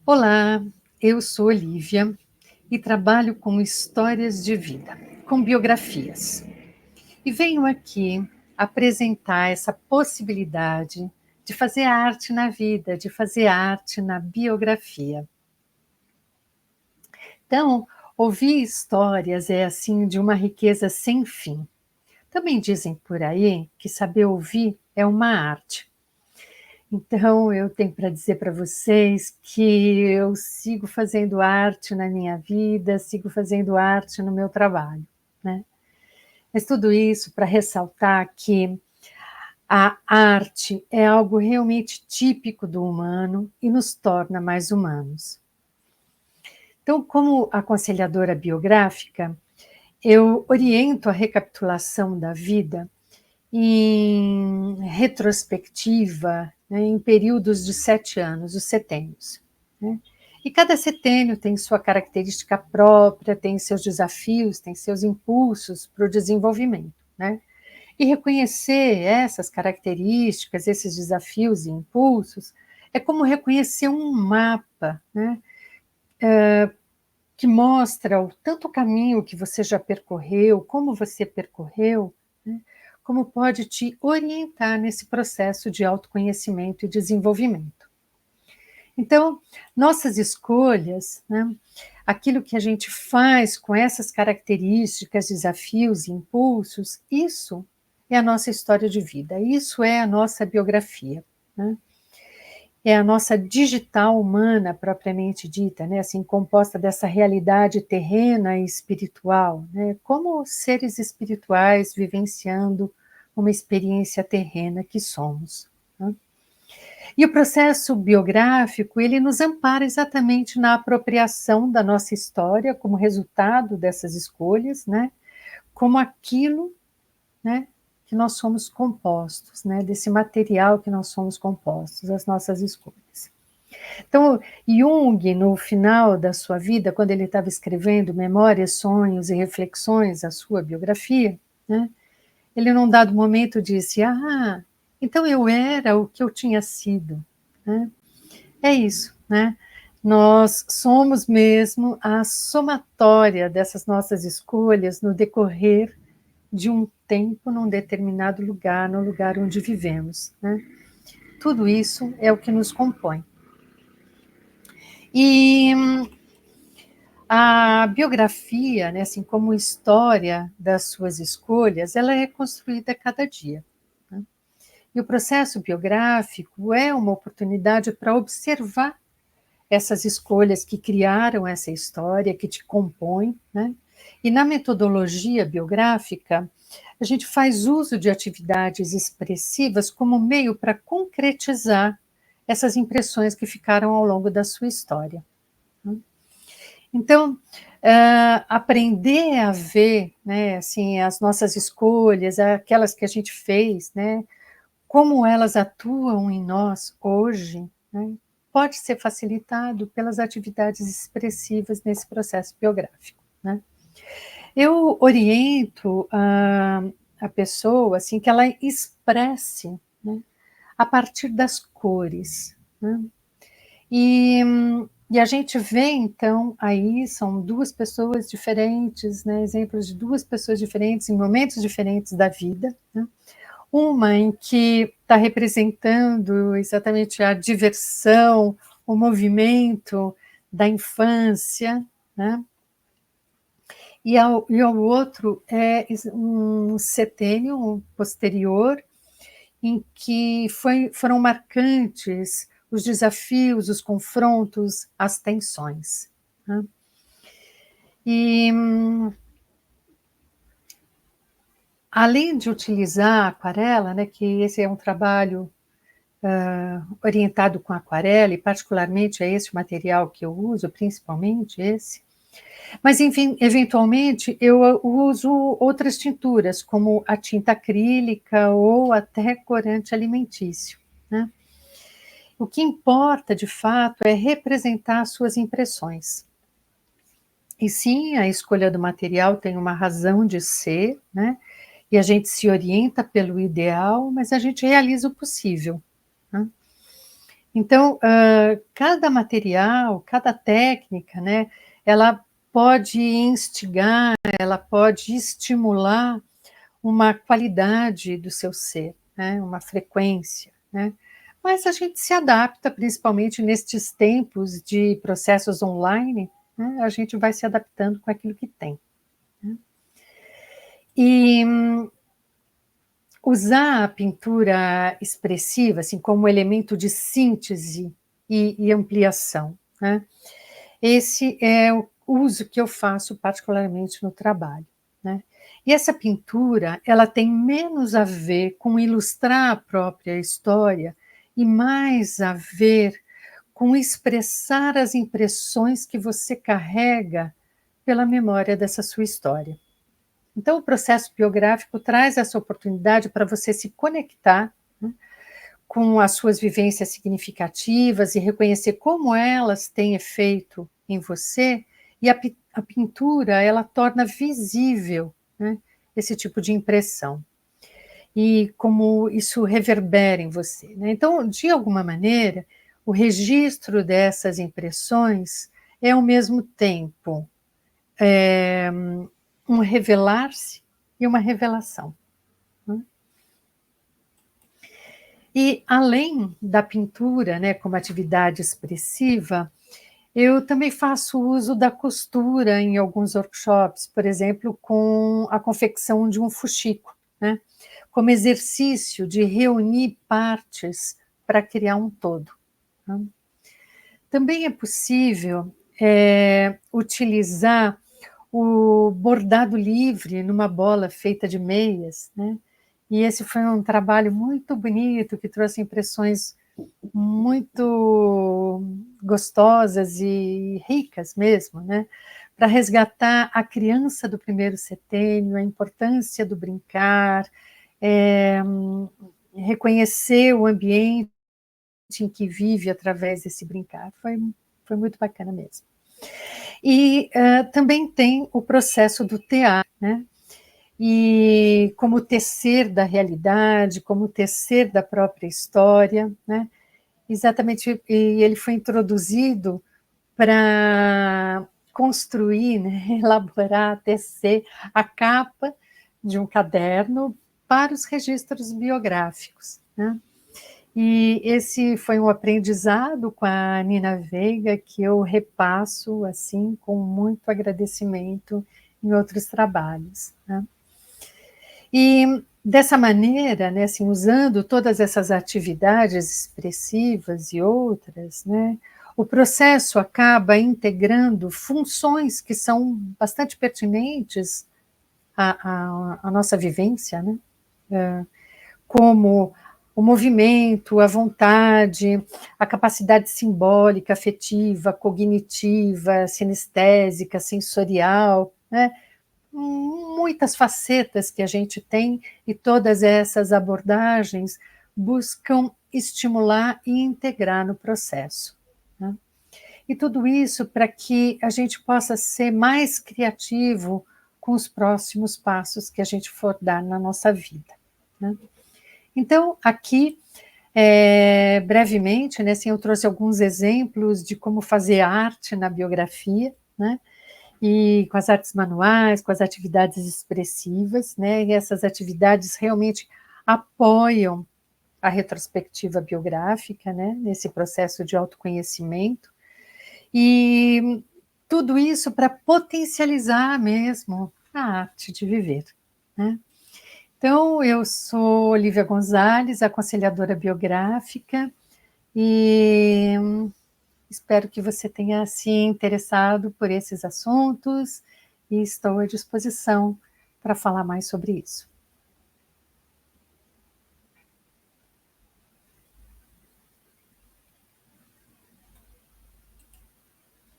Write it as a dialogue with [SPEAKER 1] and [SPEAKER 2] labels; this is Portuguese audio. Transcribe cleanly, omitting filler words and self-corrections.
[SPEAKER 1] Olá, eu sou Olívia e trabalho com histórias de vida, com biografias. E venho aqui apresentar essa possibilidade de fazer arte na vida, de fazer arte na biografia. Então, ouvir histórias é assim de uma riqueza sem fim. Também dizem por aí que saber ouvir é uma arte. Então, eu tenho para dizer para vocês que eu sigo fazendo arte na minha vida, sigo fazendo arte no meu trabalho, né. Mas tudo isso para ressaltar que a arte é algo realmente típico do humano e nos torna mais humanos. Então, como aconselhadora biográfica, eu oriento a recapitulação da vida em retrospectiva, né, em períodos de 7 anos, os setênios, né. E cada setênio tem sua característica própria, tem seus desafios, tem seus impulsos para o desenvolvimento, né. E reconhecer essas características, esses desafios e impulsos, é como reconhecer um mapa, né, que mostra o tanto o caminho que você já percorreu, como você percorreu, né, como pode te orientar nesse processo de autoconhecimento e desenvolvimento. Então, nossas escolhas, né, aquilo que a gente faz com essas características, desafios e impulsos, isso é a nossa história de vida, isso é a nossa biografia, né? É a nossa digital humana propriamente dita, né, assim, composta dessa realidade terrena e espiritual, né, como seres espirituais vivenciando uma experiência terrena que somos, né. E o processo biográfico, ele nos ampara exatamente na apropriação da nossa história como resultado dessas escolhas, né, como aquilo, né, que nós somos compostos, né, desse material que nós somos compostos, as nossas escolhas. Então, Jung, no final da sua vida, quando ele estava escrevendo Memórias, Sonhos e Reflexões, a sua biografia, né, ele num dado momento disse: "Ah, então eu era o que eu tinha sido", né. É isso, né. Nós somos mesmo a somatória dessas nossas escolhas no decorrer de um tempo num determinado lugar, no lugar onde vivemos, né. Tudo isso é o que nos compõe. E a biografia, né, assim como história das suas escolhas, ela é construída a cada dia, né. E o processo biográfico é uma oportunidade para observar essas escolhas que criaram essa história, que te compõe, né. E na metodologia biográfica, a gente faz uso de atividades expressivas como meio para concretizar essas impressões que ficaram ao longo da sua história, né. Então, aprender a ver, né, assim, as nossas escolhas, aquelas que a gente fez, né, como elas atuam em nós hoje, né, pode ser facilitado pelas atividades expressivas nesse processo biográfico, né. Eu oriento a pessoa, assim, que ela expresse, né, a partir das cores, né. E a gente vê então aí são 2 pessoas diferentes, né, exemplos de 2 pessoas diferentes em momentos diferentes da vida, né. Uma em que está representando exatamente a diversão, o movimento da infância, né, e ao outro é um setênio posterior, em que foram marcantes os desafios, os confrontos, as tensões, né. E, além de utilizar a aquarela, né, que esse é um trabalho orientado com aquarela e particularmente é esse o material que eu uso, principalmente esse. Mas enfim, eventualmente eu uso outras tinturas, como a tinta acrílica ou até corante alimentício, né. O que importa de fato é representar as suas impressões. E sim, a escolha do material tem uma razão de ser, né, e a gente se orienta pelo ideal, mas a gente realiza o possível, né. Então, cada material, cada técnica, né, ela pode instigar, ela pode estimular uma qualidade do seu ser, né, uma frequência, né. Mas a gente se adapta, principalmente nestes tempos de processos online, né, a gente vai se adaptando com aquilo que tem, né. E usar a pintura expressiva, assim, como elemento de síntese e ampliação, né. Esse é o uso que eu faço particularmente no trabalho, né. E essa pintura, ela tem menos a ver com ilustrar a própria história e mais a ver com expressar as impressões que você carrega pela memória dessa sua história. Então o processo biográfico traz essa oportunidade para você se conectar, né, com as suas vivências significativas e reconhecer como elas têm efeito em você, e a pintura, ela torna visível, né, esse tipo de impressão, e como isso reverbera em você, né. Então, de alguma maneira, o registro dessas impressões é ao mesmo tempo, um revelar-se e uma revelação, né. E além da pintura, né, como atividade expressiva, eu também faço uso da costura em alguns workshops, por exemplo, com a confecção de um fuxico, né, como exercício de reunir partes para criar um todo, né. Também é possível, utilizar o bordado livre numa bola feita de meias, né, e esse foi um trabalho muito bonito que trouxe impressões muito gostosas e ricas mesmo, né, para resgatar a criança do primeiro setênio, a importância do brincar, eh, reconhecer o ambiente em que vive através desse brincar, foi muito bacana mesmo. E, também tem o processo do tear, né, e como tecer da realidade, como tecer da própria história, né. Exatamente, e ele foi introduzido para construir, né, elaborar, tecer a capa de um caderno para os registros biográficos, né. E esse foi um aprendizado com a Nina Veiga que eu repasso, assim, com muito agradecimento em outros trabalhos, né. E dessa maneira, né, assim, usando todas essas atividades expressivas e outras, né, o processo acaba integrando funções que são bastante pertinentes à nossa vivência, né, como o movimento, a vontade, a capacidade simbólica, afetiva, cognitiva, sinestésica, sensorial, né, muitas facetas que a gente tem, e todas essas abordagens buscam estimular e integrar no processo, né. E tudo isso para que a gente possa ser mais criativo com os próximos passos que a gente for dar na nossa vida, né. Então aqui, brevemente, né, assim, eu trouxe alguns exemplos de como fazer arte na biografia, né, e com as artes manuais, com as atividades expressivas, né, e essas atividades realmente apoiam a retrospectiva biográfica, né, nesse processo de autoconhecimento, e tudo isso para potencializar mesmo a arte de viver, né. Então eu sou Olívia Gonzalez, aconselhadora biográfica, e espero que você tenha se interessado por esses assuntos e estou à disposição para falar mais sobre isso.